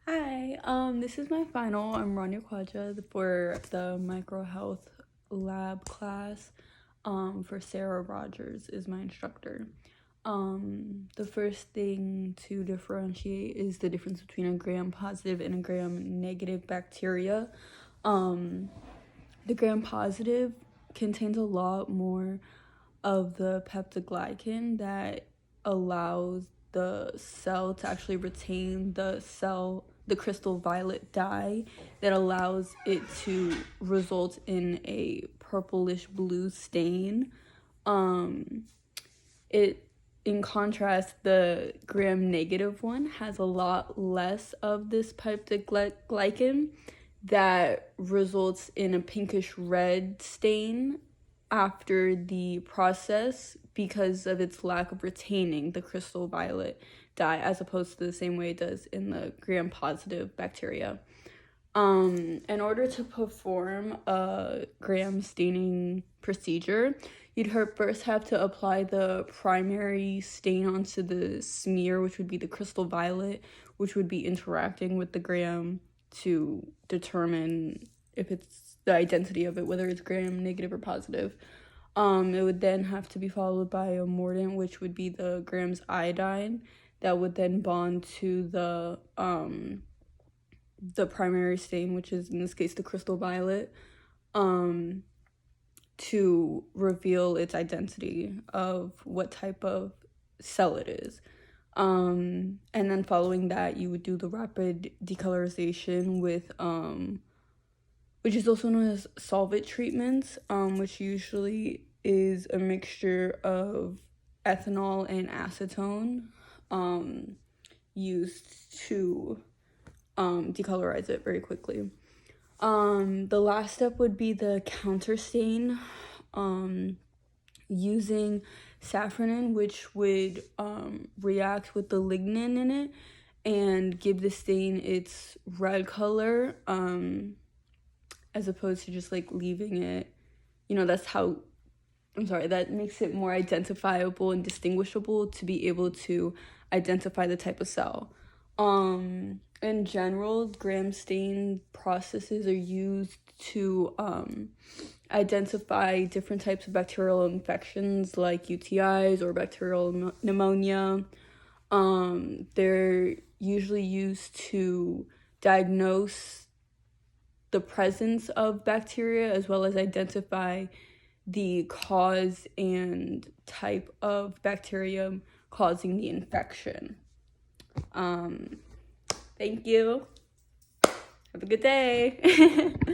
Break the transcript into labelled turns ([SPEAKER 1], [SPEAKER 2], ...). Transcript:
[SPEAKER 1] Hi, this is my final. I'm Rania Khwaja for the micro health lab class. For Sarah Rogers is my instructor. The first thing to differentiate is the difference between a gram-positive and a gram-negative bacteria. The gram-positive contains a lot more of the peptidoglycan that allows the cell to actually retain the crystal violet dye that allows it to result in a purplish blue stain. It in contrast, the gram negative one has a lot less of this peptidoglycan that results in a pinkish red stain after the process because of its lack of retaining the crystal violet dye, as opposed to the same way it does in the gram-positive bacteria. In order to perform a gram staining procedure, you'd first have to apply the primary stain onto the smear, which would be the crystal violet, which would be interacting with the gram to determine if it's the identity of it, whether it's gram negative or positive. It would then have to be followed by a mordant, which would be the gram's iodine, that would then bond to the primary stain, which is in this case the crystal violet, to reveal its identity of what type of cell it is. And then following that, you would do the rapid decolorization with which is also known as solvent treatments, which usually is a mixture of ethanol and acetone used to decolorize it very quickly. The last step would be the counter stain, using safranin, which would react with the lignin in it and give the stain its red color, as opposed to just like leaving it, that makes it more identifiable and distinguishable to be able to identify the type of cell. In general, gram stain processes are used to identify different types of bacterial infections like UTIs or bacterial pneumonia. They're usually used to diagnose the presence of bacteria as well as identify the cause and type of bacterium causing the infection. Thank you. Have a good day.